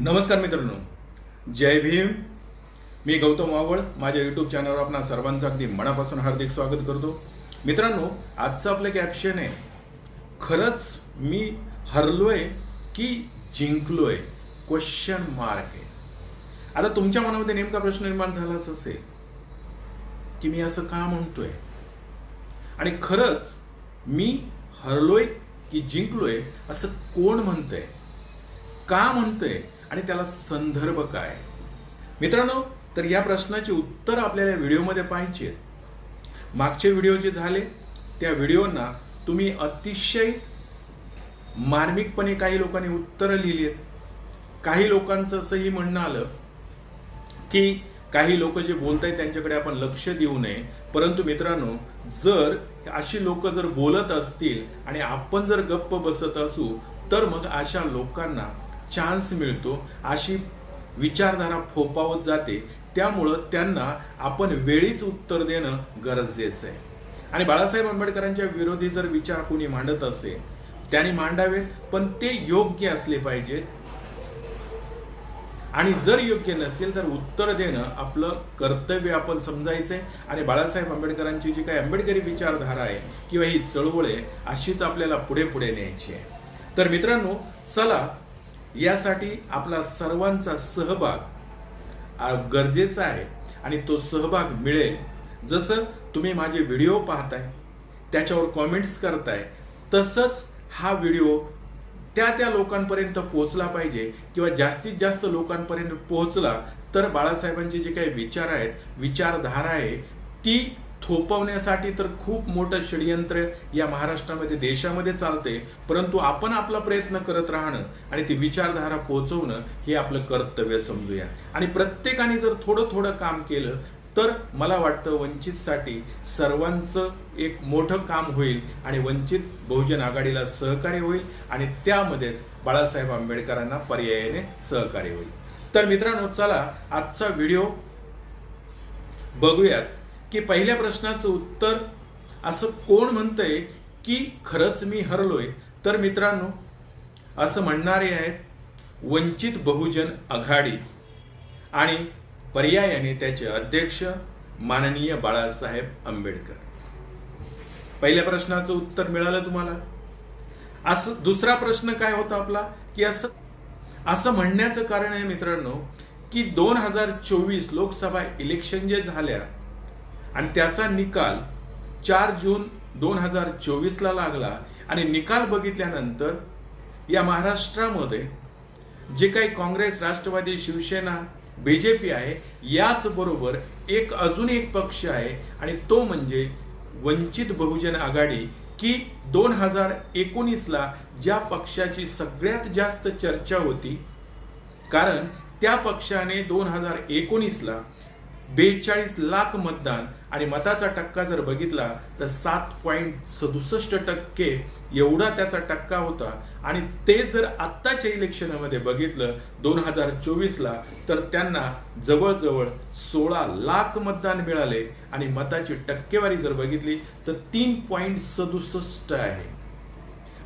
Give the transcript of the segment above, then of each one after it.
नमस्कार मित्रांनो, जय भीम. मी गौतम वावळ. माझ्या यूट्यूब चॅनलवर आपणा सर्वांचं अगदी मनापासून हार्दिक स्वागत करतो. मित्रांनो, आजचं आपलं कॅप्शन आहे, खरंच मी हरलोय की जिंकलोय? क्वेश्चन मार्क आहे. आता तुमच्या मनामध्ये नेमका प्रश्न निर्माण झालाच असेल की मी असं का म्हणतोय, आणि खरंच मी हरलोय की जिंकलोय असं कोण म्हणतंय, का म्हणतंय, आणि त्याला संदर्भ काय? मित्रांनो, तर या प्रश्नाचे उत्तर आपल्याला व्हिडिओमध्ये पाहिजे. मागचे व्हिडिओ जे झाले त्या व्हिडिओना तुम्ही अतिशय मार्मिकपणे काही लोकांनी उत्तरं लिहिली आहेत. काही लोकांचं असंही म्हणणं आलं की काही लोक जे बोलतायत त्यांच्याकडे आपण लक्ष देऊ नये. परंतु मित्रांनो, जर अशी लोक जर बोलत असतील आणि आपण जर गप्प बसत असू तर मग अशा लोकांना चान्स मिळतो, अशी विचारधारा फोपावत जाते. त्यामुळं त्यांना आपण वेळीच उत्तर देणं गरजेचं आहे. आणि बाळासाहेब आंबेडकरांच्या विरोधी जर विचार कोणी मांडत असेल त्यांनी मांडावेत, पण ते योग्य असले पाहिजेत. आणि जर योग्य नसतील तर उत्तर देणं आपलं कर्तव्य आपण समजायचंय. आणि बाळासाहेब आंबेडकरांची जी काही आंबेडकरी विचारधारा आहे किंवा ही चळवळ आहे अशीच आपल्याला पुढे पुढे न्यायची आहे. तर मित्रांनो, चला, यासाठी आपला सर्वांचा सहभाग गरजेचा आहे. आणि तो सहभाग मिळेल जसं तुम्ही माझे व्हिडिओ पाहताय, त्याच्यावर कॉमेंट्स करताय, तसंच हा व्हिडिओ त्या लोकांपर्यंत पोहोचला पाहिजे. किंवा जास्तीत जास्त लोकांपर्यंत पोहोचला तर बाळासाहेबांचे जे काही विचार आहेत, विचारधारा आहे, ती थोपवण्यासाठी तर खूप मोठं षडयंत्र या महाराष्ट्रामध्ये, देशामध्ये चालते. परंतु आपण आपला प्रयत्न करत राहणं आणि ती विचारधारा पोहोचवणं हे आपलं कर्तव्य समजूया. आणि प्रत्येकाने जर थोडं थोडं काम केलं तर मला वाटतं वंचितसाठी सर्वांचं एक मोठं काम होईल आणि वंचित बहुजन आघाडीला सहकार्य होईल आणि त्यामध्येच बाळासाहेब आंबेडकरांना पर्यायाने सहकार्य होईल. तर मित्रांनो, चला आजचा व्हिडिओ बघूयात की पहिल्या प्रश्नाचं उत्तर असं कोण म्हणतंय की खरंच मी हरलोय. तर मित्रांनो, असं म्हणणारे आहेत वंचित बहुजन आघाडी आणि पर्यायाने त्याचे अध्यक्ष माननीय बाळासाहेब आंबेडकर. पहिल्या प्रश्नाचं उत्तर मिळालं तुम्हाला. असं दुसरा प्रश्न काय होता आपला की असं म्हणण्याचं कारण आहे मित्रांनो की 2024 लोकसभा इलेक्शन जे झाल्या आणि त्याचा निकाल 4 जून 2024 ला लागला. आणि निकाल बघितल्यानंतर या महाराष्ट्रामध्ये जे काही काँग्रेस, राष्ट्रवादी, शिवसेना, बीजेपी आहे, याच बरोबर अजून एक पक्ष आहे आणि तो म्हणजे वंचित बहुजन आघाडी, की 2019 ला ज्या पक्षाची सगळ्यात जास्त चर्चा होती. कारण त्या पक्षाने 2019 ला 42 लाख मतदान आणि मताचा टक्का जर बघितला तर 7.67% एवढा त्याचा टक्का होता. आणि ते जर आत्ताच्या इलेक्शनमध्ये बघितलं 2024 ला तर त्यांना जवळजवळ 16 लाख मतदान मिळाले आणि मताची टक्केवारी जर बघितली तर 3.67 आहे.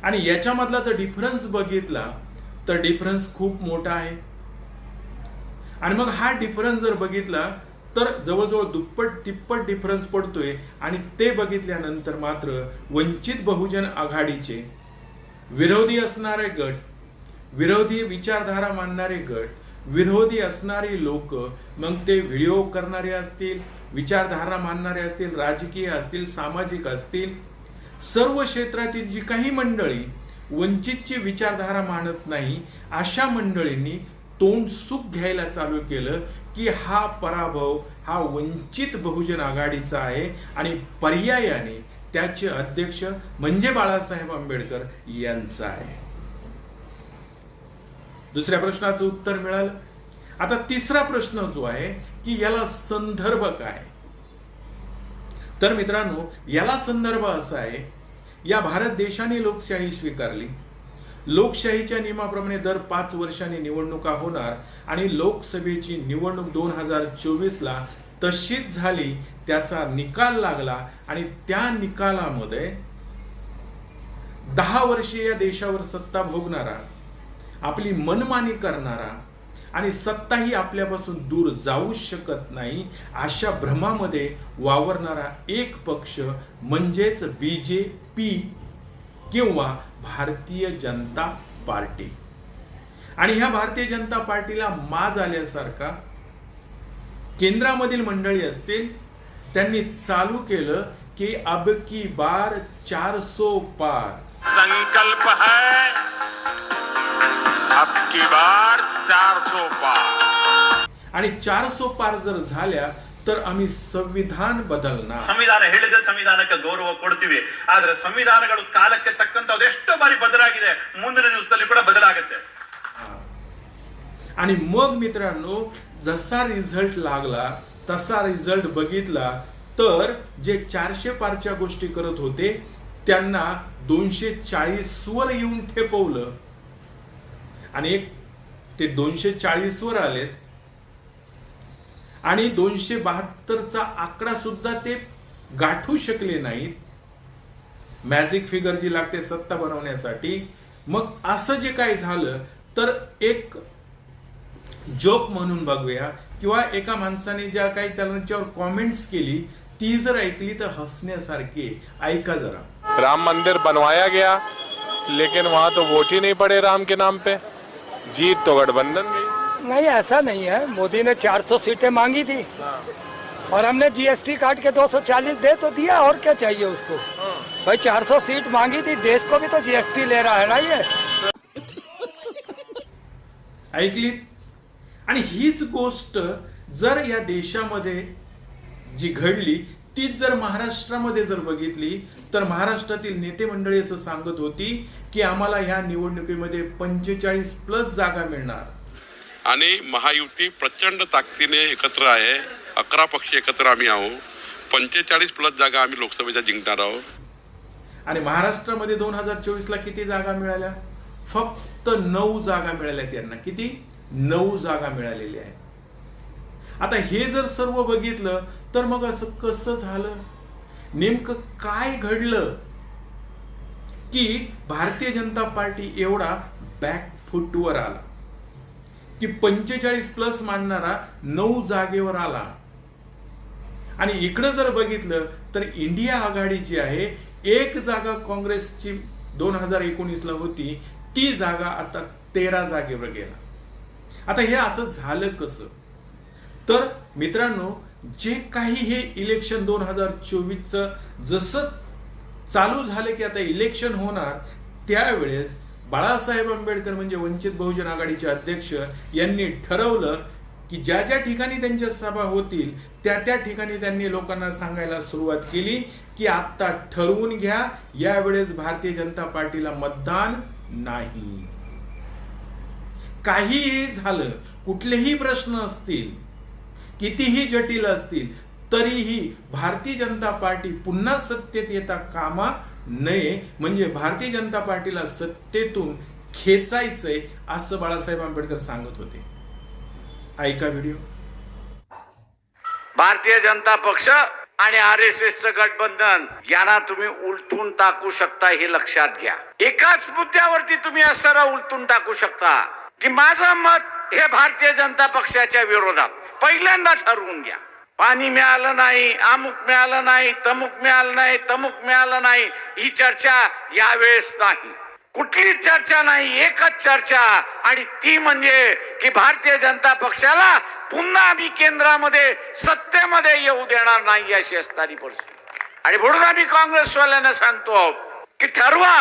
आणि याच्यामधला जर डिफरन्स बघितला तर डिफरन्स खूप मोठा आहे. आणि मग हा डिफरन्स जर बघितला तर जवळजवळ दुप्पट तिप्पट डिफरन्स पडतोय. आणि ते बघितल्यानंतर मात्र वंचित बहुजन आघाडीचे विरोधी असणारे गट, विरोधी विचारधारा मानणारे गट, विरोधी असणारी लोक, मग ते व्हिडिओ करणारे असतील, विचारधारा मानणारे असतील, राजकीय असतील, सामाजिक असतील, सर्व क्षेत्रातील जी काही मंडळी वंचितची विचारधारा मानत नाही अशा मंडळींनी तोंड सुख घ्यायला चालू केलं की हा पराभव हा वंचित बहुजन आघाडीचा आहे आणि पर्यायाने त्याचे अध्यक्ष म्हणजे बाळासाहेब आंबेडकर यांचा आहे. दुसऱ्या प्रश्नाचं उत्तर मिळालं. आता तिसरा प्रश्न जो आहे की याला संदर्भ काय? तर मित्रांनो, याला संदर्भ असा आहे, या भारत देशाने लोकशाही स्वीकारली. लोकशाहीच्या नियमाप्रमाणे दर 5 वर्षांनी निवडणुका होणार आणि लोकसभेची निवडणूक 2024 ला तशीच झाली. त्याचा निकाल लागला आणि त्या निकालामध्ये 10 वर्षे या देशावर सत्ता भोगणारा, आपली मनमानी करणारा आणि सत्ताही आपल्यापासून दूर जाऊ शकत नाही, अशा भ्रमामध्ये वावरणारा एक पक्ष म्हणजेच BJP किंवा भारतीय जनता पार्टी. आणि ह्या भारतीय जनता पार्टीला माज आल्यासारखा केंद्रामधील मंडळी असतील, त्यांनी चालू केलं की अब की बार 400 पार. संकल्प है अब की बार 400 पार. आणि 400 पार जर झाल्या तर आम्ही संविधान बदलणार. ಸಂವಿಧಾನ ಹೇಳಿದ ಸಂವಿಧಾನಕ್ಕೆ ಗೌರವ ಕೊಡ್ತೀವಿ. ಆದ್ರೆ ಸಂವಿಧಾನಗಳು ಕಾಲಕ್ಕೆ ತಕ್ಕಂತ ಅದೆಷ್ಟೋ ಬಾರಿ ಬದಲಾಗಿದೆ, ಮುಂದಿನ ದಿವಸದಲ್ಲಿ ಕೂಡ ಬದಲಾಗುತ್ತೆ. आणि मग मित्रांनो, जसा रिझल्ट लागला तसा रिझल्ट बघितला तर जे 400 पारच्या गोष्टी करत होते त्यांना 240 वर येऊन ठेपवलं आणि ते 240 वर आले आणि 272चा आकडा सुद्धा ते गाठू शकले नाहीत, मॅजिक फिगर जी लागते सत्ता बनवण्यासाठी. मग असं जे काही झालं तर एक जोक म्हणून बघूया किंवा एका माणसाने ज्या काही त्याच्यावर कॉमेंट्स केली ती जर ऐकली तर हसण्यासारखी. ऐका जरा. राम मंदिर बनवाया गया लेकिन वहां तो वोट ही नहीं पड़े राम के नाम पे, जीत तो गठबंधन गई. नहीं, ऐसा नहीं है. मोदी ने 400 सीटें मांगी थी और हमने GST काट के 240 दे तो दिया, और क्या चाहिए उसको. भाई 400 सीट मांगी थी, देश को भी तो GST ले रहा है ना ये. ऐकली. आणि हीच गोष्ट जर या देशामध्ये जी घडली तीच जर महाराष्ट्रामध्ये जर बघितली तर महाराष्ट्रातील नेते मंडळी असं सांगत होती की आम्हाला ह्या निवडणुकीमध्ये 45+ जागा मिळणार. आणि महायुती प्रचंड ताकदीने एकत्र आहे. 11 पक्ष एकत्र आम्ही आहोत. 45+ जागा आम्ही लोकसभेच्या जिंकणार आहोत. आणि महाराष्ट्रामध्ये 2024 ला किती जागा मिळाल्या? फक्त 9 जागा मिळाल्या त्यांना. किती? 9 जागा मिळालेल्या आहेत. आता हे जर सर्व बघितलं तर मग असं कसं झालं, नेमकं काय घडलं की भारतीय जनता पार्टी एवढा बॅकफुटवर आला की 45+ मानणारा 9 जागेवर आला. आणि इकडं जर बघितलं तर इंडिया आघाडी जी आहे, एक जागा काँग्रेसची 2019 ला होती, ती जागा आता 13 जागेवर गेला. आता हे असं झालं कसं? तर मित्रांनो, जे काही हे इलेक्शन 2024चं जसं चालू झालं की आता इलेक्शन होणार, त्यावेळेस बाळासाहेब आंबेडकर म्हणजे वंचित बहुजन आघाडीचे अध्यक्ष यांनी ठरवलं की ज्या ज्या ठिकाणी त्यांच्या सभा होतील त्या ठिकाणी त्यांनी लोकांना सांगायला सुरुवात केली की आता ठरवून घ्या, यावेळेस भारतीय जनता पार्टीला मतदान नाही. काहीही झालं, कुठलेही प्रश्न असतील, कितीही जटिल असतील, तरीही भारतीय जनता पार्टी पुन्हा सत्तेत येता कामा नये. म्हणजे भारतीय जनता पार्टीला सत्तेतून खेचायचंय असं बाळासाहेब आंबेडकर सांगत होते. ऐका व्हिडिओ. भारतीय जनता पक्ष आणि RSSचं गठबंधन यांना तुम्ही उलटून टाकू शकता, हे लक्षात घ्या. एकाच मुद्द्यावरती तुम्ही असं उलटून टाकू शकता की माझं मत हे भारतीय जनता पक्षाच्या विरोधात. पहिल्यांदा ठरवून घ्या. पाणी मिळालं नाही, अमुक मिळालं नाही, तमुक मिळालं नाही, तमुक मिळालं नाही, ही चर्चा यावेळेस नाही. कुठलीच चर्चा नाही, एकच चर्चा, आणि ती म्हणजे की भारतीय जनता पक्षाला पुन्हा आम्ही केंद्रामध्ये सत्तेमध्ये येऊ देणार नाही अशी असणारी परिस्थिती. आणि म्हणून आम्ही काँग्रेसवाल्यांना सांगतो की ठरवा.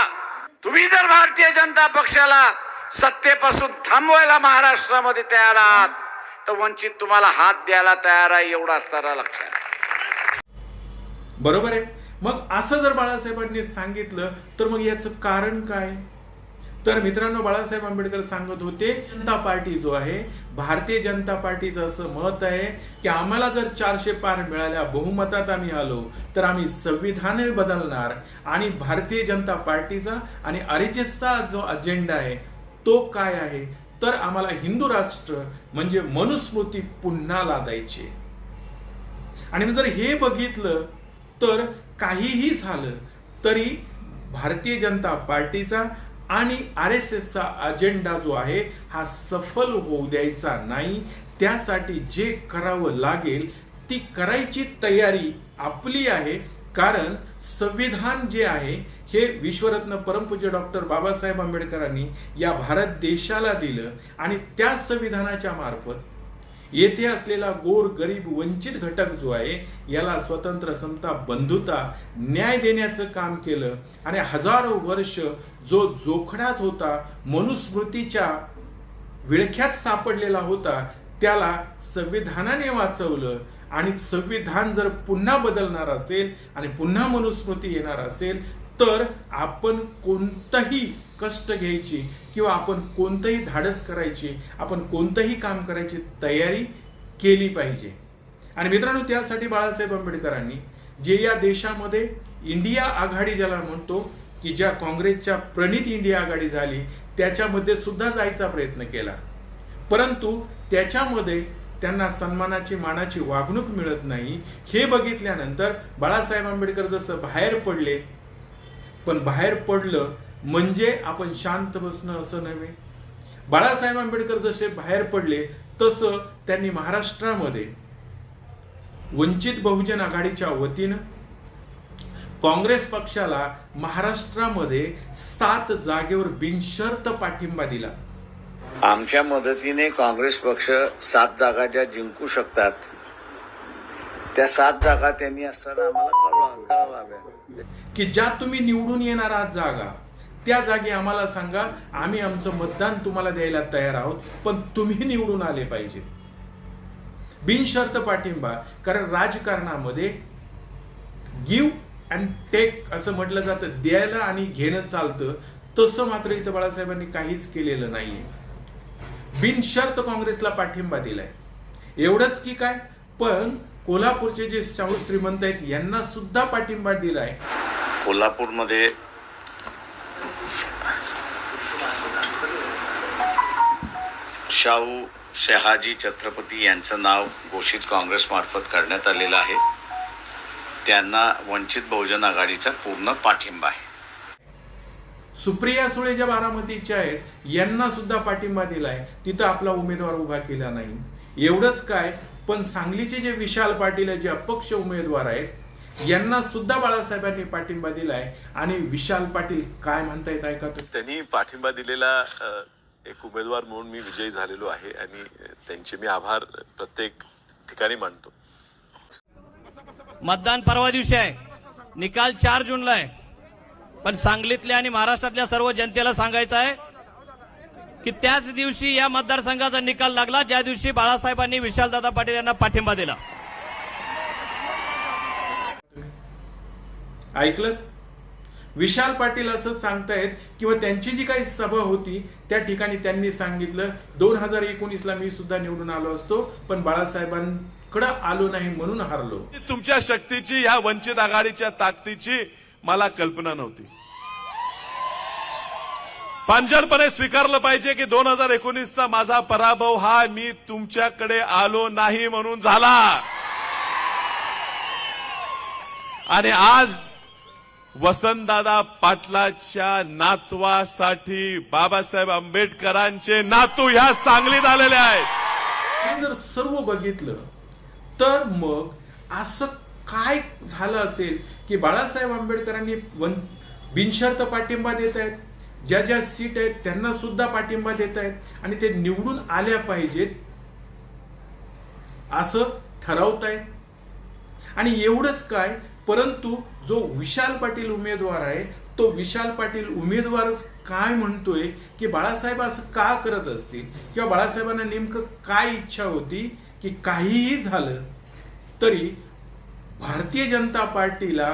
तुम्ही जर भारतीय जनता पक्षाला सत्तेपासून थांबवायला महाराष्ट्रामध्ये तयार आहात तर वंचित तुम्हाला हात द्यायला तयार आहे, एवढा असताना लक्षात. बरोबर आहे. मग असं जर बाळासाहेबांनी सांगितलं तर मग याचं कारण काय? तर मित्रांनो, बाळासाहेब आंबेडकर सांगत होते, जनता पार्टी जो आहे, भारतीय जनता पार्टीचं असं मत आहे की आम्हाला जर 400 पार मिळाल्या, बहुमतात आम्ही आलो, तर आम्ही संविधान बदलणार. आणि भारतीय जनता पार्टीचा आणि RSSचा जो अजेंडा आहे तो काय आहे, तर आम्हाला हिंदू राष्ट्र म्हणजे मनुस्मृती पुन्हा लादायची. आणि जर हे बघितलं तर काहीही झालं तरी भारतीय जनता पार्टीचा आणि RSSचा अजेंडा जो आहे हा सफल होऊ द्यायचा नाही. त्यासाठी जे करावं लागेल ती करायची तयारी आपली आहे. कारण संविधान जे आहे हे विश्वरत्न परमपूज्य डॉक्टर बाबासाहेब आंबेडकरांनी या भारत देशाला दिलं आणि त्या संविधानाच्या मार्फत येथे असलेला गोर गरीब वंचित घटक जो आहे याला स्वतंत्र, समता, बंधुता, न्याय देण्याचं काम केलं आणि हजारो वर्ष जो जोखडात होता, मनुस्मृतीच्या विळख्यात सापडलेला होता, त्याला संविधानाने वाचवलं. आणि संविधान जर पुन्हा बदलणार असेल आणि पुन्हा मनुस्मृती येणार असेल तर आपण कोणतंही कष्ट घ्यायची किंवा आपण कोणतंही धाडस करायची, आपण कोणतंही काम करायची तयारी केली पाहिजे. आणि मित्रांनो, त्यासाठी बाळासाहेब आंबेडकरांनी जे या देशामध्ये इंडिया आघाडी ज्याला म्हणतो की ज्या काँग्रेसच्या प्रणित इंडिया आघाडी झाली त्याच्यामध्ये सुद्धा जायचा प्रयत्न केला. परंतु त्याच्यामध्ये त्यांना सन्मानाची, मानाची वागणूक मिळत नाही. हे बघितल्यानंतर बाळासाहेब आंबेडकर जसं बाहेर पडले, पण बाहेर पडलं म्हणजे आपण शांत बसणं असं नव्हे. बाळासाहेब आंबेडकर जसे बाहेर पडले तसं त्यांनी महाराष्ट्रामध्ये वंचित बहुजन आघाडीच्या वतीनं काँग्रेस पक्षाला महाराष्ट्रामध्ये 7 जागेवर बिनशर्त पाठिंबा दिला. आमच्या मदतीने काँग्रेस पक्ष 7 जागा ज्या जिंकू शकतात त्या 7 जागा त्यांनी असताना आम्हाला कळवाव्या. की ज्या तुम्ही निवडून येणार आहात जागा त्या जागी आम्हाला सांगा, आम्ही आमचं मतदान तुम्हाला द्यायला तयार आहोत, पण तुम्ही निवडून आले पाहिजे. बिनशर्त पाठिंबा. कारण राजकारणामध्ये गिव्ह अँड टेक असं म्हटलं जातं, द्यायला आणि घेणं चालतं. तसं मात्र इथं बाळासाहेबांनी काहीच केलेलं नाहीये. बिनशर्त काँग्रेसला पाठिंबा दिलाय. एवढंच की काय, पण कोल्हापूरचे जे शाहू श्रीमंत आहेत यांना सुद्धा पाठिंबा दिलाय. कोल्हापूरमध्ये शाहू शहाजी छत्रपती यांचं नाव घोषित काँग्रेस मार्फत करण्यात आलेलं आहे. त्यांना वंचित बहुजन आघाडीचा पूर्ण पाठिंबा आहे. सुप्रिया सुळे ज्या बारामतीच्या आहेत यांना सुद्धा पाठिंबा दिलाय. तिथं आपला उमेदवार उभा केला नाही. एवढंच काय, पण सांगलीचे जे विशाल पाटील जे अपक्ष उमेदवार आहेत यांना सुद्धा बाळासाहेबांनी पाठिंबा दिलाय. आणि विशाल पाटील काय म्हणतायत ऐका तुम्ही. त्यांनी पाठिंबा दिलेला एक उमेदवार म्हणून मी विजयी झालेलो आहे आणि त्यांचे मी आभार प्रत्येक ठिकाणी मानतो. मतदान परवा दिवशी आहे, निकाल 4 जूनला आहे. पण सांगलीतल्या आणि महाराष्ट्रातल्या सर्व जनतेला सांगायचं आहे की त्याच दिवशी या मतदारसंघाचा निकाल लागला ज्या दिवशी बाळासाहेबांनी विशालदादा पाटील यांना पाठिंबा दिला. ऐकलं? विशाल पाटील असं सांगतायत किंवा त्यांची जी काही सभा होती त्या ठिकाणी त्यांनी सांगितलं 2019ला मी सुद्धा निवडून आलो असतो, पण बाळासाहेबांकडे आलो नाही म्हणून हारलो. तुमच्या शक्तीची, ह्या वंचित आघाडीच्या ताकदीची मला कल्पना नव्हती. प्रांजळपणे स्वीकारलं पाहिजे की 2019चा माझा पराभव हा मी तुमच्याकडे आलो नाही म्हणून झाला. आणि आज वसंतदादा पाटलाच्या नातवासाठी बाबासाहेब आंबेडकरांचे नातू ह्या सांगलीत आलेले आहेत. हे जर सर्व बघितलं तर मग असं काय झालं असेल की बाळासाहेब आंबेडकरांनी बिनशर्त पाठिंबा देत आहेत, ज्या ज्या सीट आहेत त्यांना सुद्धा पाठिंबा देत आहेत आणि ते निवडून आल्या पाहिजेत असं ठरवतायत. आणि एवढंच काय, परंतु जो विशाल पाटील उमेदवार आहे तो विशाल पाटील उमेदवारच काय म्हणतोय की बाळासाहेब असं का करत असतील किंवा बाळासाहेबांना नेमकं काय इच्छा होती की काहीही झालं तरी भारतीय जनता पार्टीला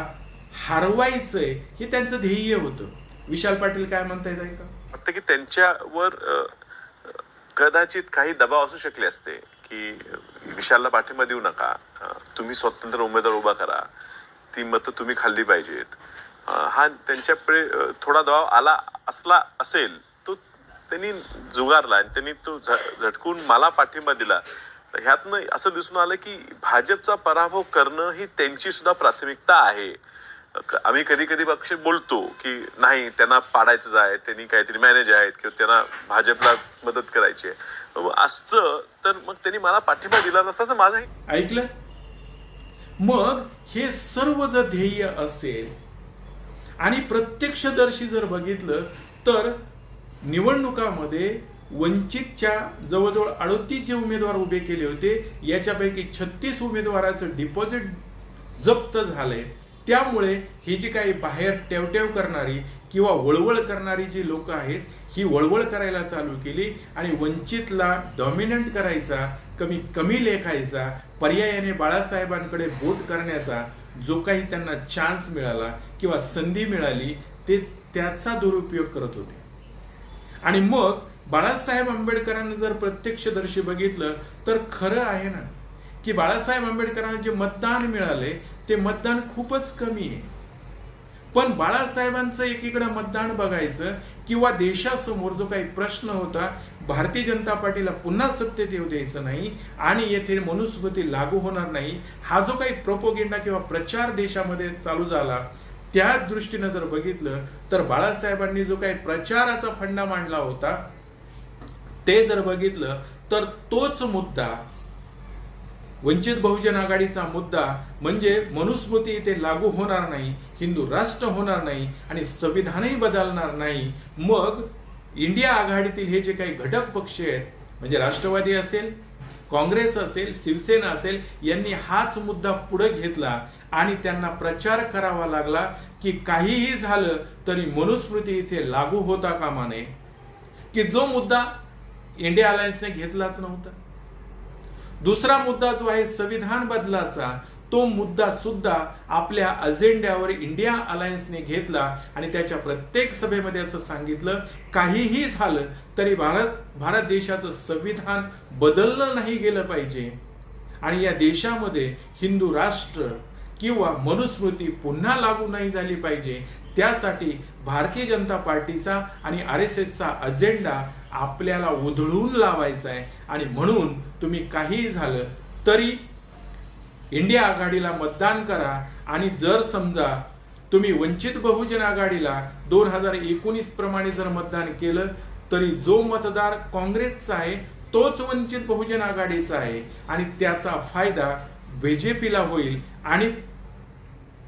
हरवायचंय हे त्यांचं ध्येय होतं. विशाल पाटील काय म्हणतायत ऐका. वाटतं की त्यांच्यावर कदाचित काही दबाव असू शकले असते की विशालला पाठिंबा देऊ नका, तुम्ही स्वतंत्र उमेदवार उभा करा, ती मतं तुम्ही खाल्ली पाहिजेत. हा त्यांच्याकडे थोडा दबाव आला असला असेल तो त्यांनी जुगारला आणि त्यांनी तो झटकून मला पाठिंबा दिला. ह्यातनं असं दिसून आलं की भाजपचा पराभव करणं ही त्यांची सुद्धा प्राथमिकता आहे. आम्ही कधी कधी पक्ष बोलतो की नाही त्यांना पाडायचंच आहे, त्यांनी काहीतरी मॅनेज आहेत किंवा त्यांना भाजपला मदत करायची आहे असतं तर मग त्यांनी मला पाठिंबा दिला नसता माझाही. ऐकलं? मग हे सर्व जर ध्येय असेल आणि प्रत्यक्षदर्शी जर बघितलं तर निवडणुकामध्ये वंचितच्या जवळजवळ 38 जे उमेदवार उभे केले होते याच्यापैकी 36 उमेदवाराचं डिपॉझिट जप्त झालंय. त्यामुळे ही जी काही बाहेर टेवटेव करणारी किंवा वळवळ करणारी जी लोक आहेत ही वळवळ करायला चालू केली आणि वंचितला डॉमिनंट करायचा, कमी लेखायचा, पर्यायाने बाळासाहेबांकडे बोट करण्याचा जो काही त्यांना चान्स मिळाला किंवा संधी मिळाली ते त्याचा दुरुपयोग करत होते. आणि मग बाळासाहेब आंबेडकरांना जर प्रत्यक्षदर्शी बघितलं तर खरं आहे ना की बाळासाहेब आंबेडकरांना जे मतदान मिळाले ते मतदान खूपच कमी आहे. पण बाळासाहेबांचं एकीकडे मतदान बघायचं किंवा देशासमोर जो काही प्रश्न होता, भारतीय जनता पार्टीला पुन्हा सत्तेत येऊ द्यायचं नाही आणि येथे मनुस्मृती लागू होणार नाही, हा जो काही प्रोपोगेंडा किंवा प्रचार देशामध्ये चालू झाला त्या दृष्टीनं जर बघितलं तर बाळासाहेबांनी जो काही प्रचाराचा फंडा मांडला होता ते जर बघितलं तर तोच मुद्दा वंचित बहुजन आघाडीचा मुद्दा म्हणजे मनुस्मृती इथे लागू होणार नाही, हिंदू राष्ट्र होणार नाही आणि संविधानही बदलणार नाही. मग इंडिया आघाडीतील हे जे काही घटक पक्ष आहेत म्हणजे राष्ट्रवादी असेल, काँग्रेस असेल, शिवसेना असेल यांनी हाच मुद्दा पुढे घेतला आणि त्यांना प्रचार करावा लागला की काहीही झालं तरी मनुस्मृती इथे लागू होता कामा नये, की जो मुद्दा इंडिया अलायन्सने घेतलाच नव्हता. दुसरा मुद्दा जो आहे संविधान बदलाचा तो मुद्दा सुद्धा आपल्या अजेंड्यावर इंडिया अलायन्सने घेतला आणि त्याच्या प्रत्येक सभेमध्ये असं सांगितलं काहीही झालं तरी भारत देशाचं संविधान बदललं नाही गेलं पाहिजे आणि या देशामध्ये हिंदू राष्ट्र किंवा मनुस्मृती पुन्हा लागू नाही झाली पाहिजे. त्यासाठी भारतीय जनता पार्टीचा आणि RSSचा अजेंडा आपल्याला उधळून लावायचा आहे आणि म्हणून तुम्ही काहीही झालं तरी इंडिया आघाडीला मतदान करा आणि जर समजा तुम्ही वंचित बहुजन आघाडीला 2019 प्रमाणे जर मतदान केलं तरी जो मतदार काँग्रेसचा आहे तोच वंचित बहुजन आघाडीचा आहे आणि त्याचा फायदा BJPला होईल आणि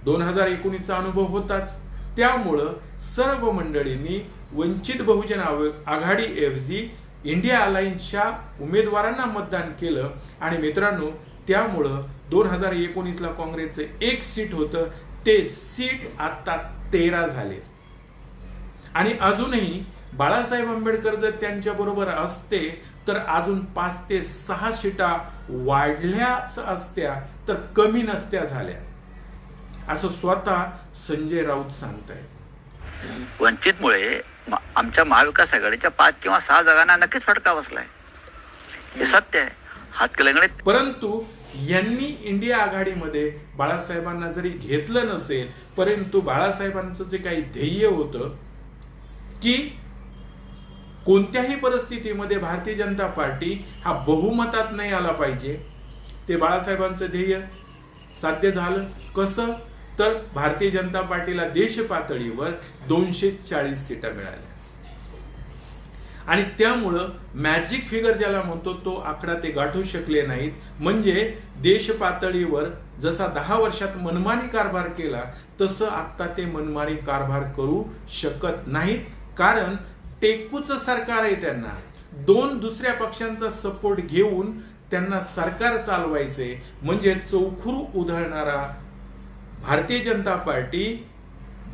2019चा अनुभव होताच. त्यामुळं सर्व मंडळींनी वंचित बहुजन आघाडीऐवजी इंडिया अलायन्सच्या उमेदवारांना मतदान केलं आणि मित्रांनो त्यामुळं 2019ला काँग्रेसचं 1 सीट होतं ते सीट आता 13 झाले आणि अजूनही बाळासाहेब आंबेडकर जर त्यांच्या बरोबर असते तर अजून 5 ते 6 सीटा वाढल्याच असत्या तर कमी नसत्या झाल्या असं स्वतः संजय राऊत सांगतायत. वंचितमुळे आमच्या महाविकास आघाडीच्या 5 किंवा 6 जागांना नक्कीच फटका बसलाय, हे सत्य आहे. हातकणंगलेत परंतु यांनी इंडिया आघाडीमध्ये बाळासाहेबांना जरी घेतलं नसेल परंतु बाळासाहेबांचं जे काही ध्येय होतं की कोणत्याही परिस्थितीमध्ये भारतीय जनता पार्टी हा बहुमतात नाही आला पाहिजे ते बाळासाहेबांचं ध्येय साध्य झालं. कसं तर भारतीय जनता पार्टीला देश पातळीवर 240 सीटा मिळाल्या आणि त्यामुळं मॅजिक फिगर ज्याला म्हणतो तो आकडा ते गाठू शकले नाहीत. म्हणजे देश पातळीवर जसा 10 वर्षात मनमानी कारभार केला तसं आता ते मनमानी कारभार करू शकत नाहीत कारण टेकूचं सरकार आहे. त्यांना 2 दुसऱ्या पक्षांचा सपोर्ट घेऊन त्यांना सरकार चालवायचे म्हणजे चौखुर उधळणारा भारतीय जनता पार्टी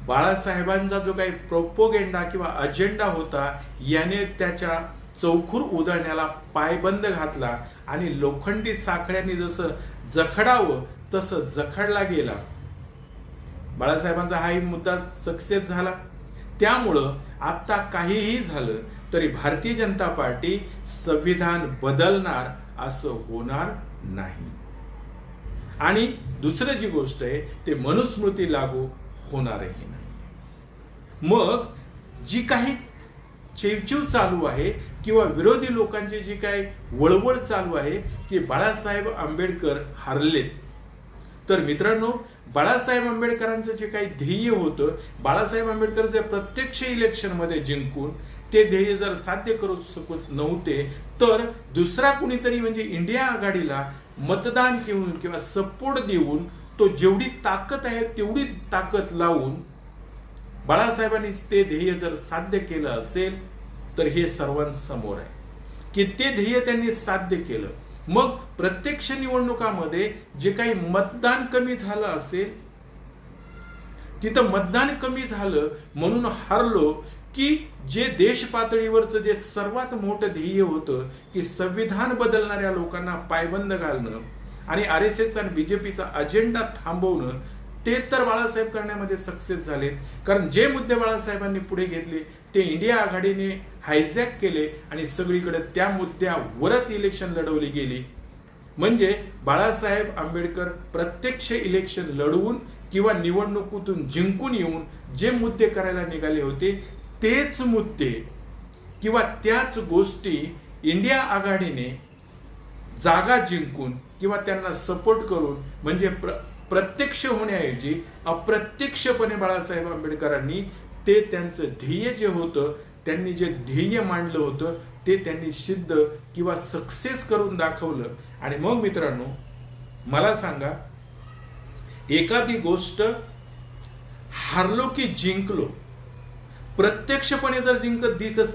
बाळासाहेबांचा जो काही प्रोपोगेंडा किंवा अजेंडा होता याने त्याच्या चौखुर उधळण्याला पायबंद घातला आणि लोखंडी साखळ्यांनी जसं जखडावं तसं जखडला गेला. बाळासाहेबांचा हाही मुद्दा सक्सेस झाला. त्यामुळं आता काहीही झालं तरी भारतीय जनता पार्टी संविधान बदलणार असं होणार नाही आणि दुसरं जी गोष्ट आहे ते मनुस्मृती लागू होणारही नाही. मग जी काही चिवचिव चालू आहे किंवा विरोधी लोकांची जी काही वळवळ चालू आहे की बाळासाहेब आंबेडकर हरलेत तर मित्रांनो बाळासाहेब आंबेडकरांचं जे काही ध्येय होतं, बाळासाहेब आंबेडकर जे प्रत्यक्ष इलेक्शनमध्ये जिंकून ते ध्येय जर साध्य करू शकत नव्हते, तर दुसरा कुणीतरी म्हणजे इंडिया आघाडीला मतदान घेऊन किंवा सपोर्ट देऊन तो जेवढी ताकद आहे तेवढी ताकद लावून बाळासाहेबांनी ते ध्येय जर साध्य केलं असेल, तर हे सर्वांसमोर आहे की ते ध्येय त्यांनी साध्य केलं. मग प्रत्यक्ष निवडणुकामध्ये जे काही मतदान कमी झालं असेल, तिथं मतदान कमी झालं म्हणून हारलो, की जे देश पातळीवरचं जे सर्वात मोठं ध्येय होतं की संविधान बदलणाऱ्या लोकांना पायबंद घालणं आणि RSS आणि BJPचा अजेंडा थांबवणं, ते तर बाळासाहेब करण्यामध्ये सक्सेस झाले. कारण जे मुद्दे बाळासाहेबांनी पुढे घेतले ते इंडिया आघाडीने हायजॅक केले आणि सगळीकडे त्या मुद्द्यावरच इलेक्शन लढवली गेली. म्हणजे बाळासाहेब आंबेडकर प्रत्यक्ष इलेक्शन लढवून किंवा निवडणुकीतून जिंकून येऊन जे मुद्दे करायला निघाले होते, तेच मुद्दे किंवा त्याच गोष्टी इंडिया आघाडीने जागा जिंकून किंवा त्यांना सपोर्ट करून, म्हणजे प्रत्यक्ष होण्याऐवजी अप्रत्यक्षपणे बाळासाहेब आंबेडकरांनी ते त्यांचं ध्येय जे होतं, त्यांनी जे ध्येय मांडलं होतं ते त्यांनी सिद्ध किंवा सक्सेस करून दाखवलं. आणि मग मित्रांनो, मला सांगा, एखादी गोष्ट हारलो की जिंकलो, प्रत्यक्षपणे जर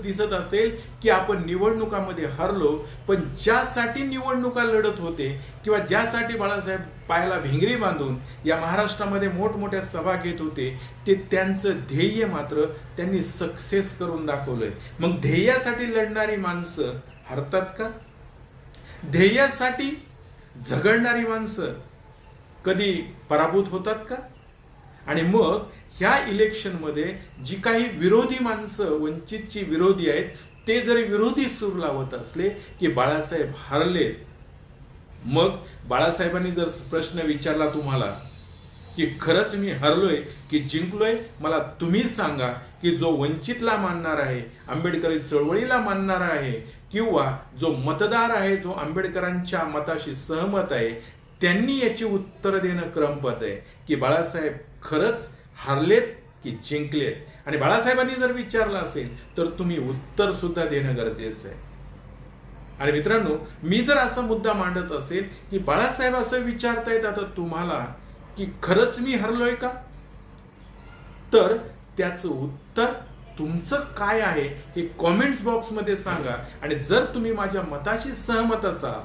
दिसत असेल की आपण निवडणुकामध्ये हरलो, पण ज्यासाठी निवडणुका लढत होते किंवा ज्यासाठी बाळासाहेब पायाला भिंगरी बांधून या महाराष्ट्रामध्ये मोठमोठ्या सभा घेत होते, ते त्यांचं ध्येय मात्र त्यांनी सक्सेस करून दाखवलंय. मग ध्येयासाठी लढणारी माणसं हरतात का? ध्येयासाठी झगडणारी माणसं कधी पराभूत होतात का? आणि मग ह्या इलेक्शनमध्ये जी काही विरोधी माणसं, वंचितची विरोधी आहेत, ते जरी विरोधी सूर लावत असले की बाळासाहेब हरले, मग बाळासाहेबांनी जर प्रश्न विचारला तुम्हाला की खरंच मी हरलोय की जिंकलोय, मला तुम्ही सांगा की जो वंचितला मानणार आहे, आंबेडकरी चळवळीला मानणार आहे, किंवा जो मतदार आहे, जो आंबेडकरांच्या मताशी सहमत आहे, त्यांनी याची उत्तर देणं क्रमपत आहे की बाळासाहेब खरंच हरलेत की जिंकलेत. आणि बाळासाहेबांनी जर विचारलं असेल तर तुम्ही उत्तर सुद्धा देणं गरजेचं आहे. आणि मित्रांनो, मी जर असा मुद्दा मांडत असेल की बाळासाहेब असं विचारतायत आता तुम्हाला की खरंच मी हरलोय का, तर त्याचं उत्तर तुमचं काय आहे हे कॉमेंट्स बॉक्समध्ये सांगा. आणि जर तुम्ही माझ्या मताशी सहमत असाल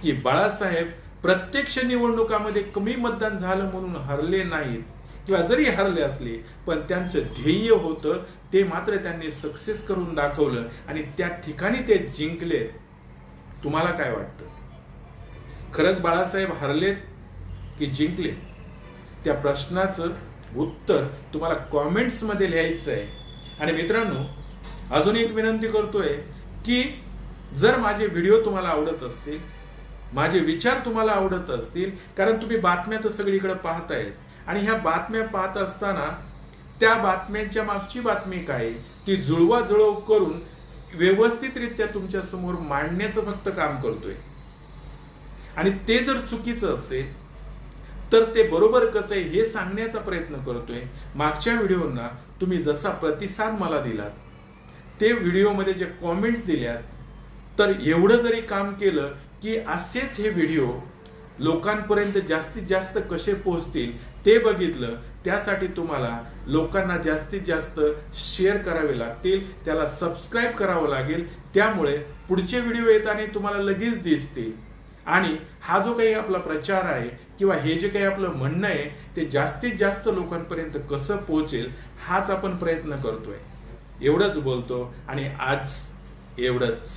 की बाळासाहेब प्रत्यक्ष निवडणुकामध्ये कमी मतदान झालं म्हणून हरले नाहीत, किंवा जरी हरले असले पण त्यांचं ध्येय होतं ते मात्र त्यांनी सक्सेस करून दाखवलं आणि त्या ठिकाणी ते जिंकले, तुम्हाला काय वाटतं? खरंच बाळासाहेब हरलेत की जिंकले? त्या प्रश्नाचं उत्तर तुम्हाला कॉमेंट्स मध्ये लिहायचं आहे. आणि मित्रांनो, अजून एक विनंती करतोय की जर माझे व्हिडिओ तुम्हाला आवडत असतील, माझे विचार तुम्हाला आवडत असतील, कारण तुम्ही बातम्या तर सगळीकडे पाहतायच, आणि ह्या बातम्या पाहत असताना त्या बातम्यांच्या मागची बातमी काय ती जुळवाजुळव करून व्यवस्थितरित्या तुमच्या समोर मांडण्याचं फक्त काम करतोय. आणि ते जर चुकीचं असेल तर ते बरोबर कसं आहे हे सांगण्याचा प्रयत्न करतोय. मागच्या व्हिडिओंना तुम्ही जसा प्रतिसाद मला दिलात, ते व्हिडिओमध्ये जे कॉमेंट्स दिल्यात, तर एवढं जरी काम केलं की असेच हे व्हिडिओ लोकांपर्यंत जास्तीत जास्त कसे पोहोचतील ते बघितलं, त्यासाठी तुम्हाला लोकांना जास्तीत जास्त शेअर करावे लागतील, त्याला सबस्क्राईब करावं लागेल. त्यामुळे पुढचे व्हिडिओ येताना तुम्हाला लगेच दिसतील. आणि हा जो काही आपला प्रचार आहे किंवा हे जे काही आपलं म्हणणं आहे ते जास्तीत जास्त लोकांपर्यंत कसं पोहोचेल हाच आपण प्रयत्न करतोय. एवढंच बोलतो आणि आज एवढंच.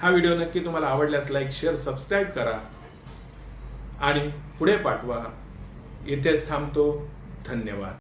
हा व्हिडिओ नक्की तुम्हाला आवडल्यास लाईक, शेअर, सबस्क्राईब करा आणि पुढे पाठवा. इथेच थांबतो. धन्यवाद.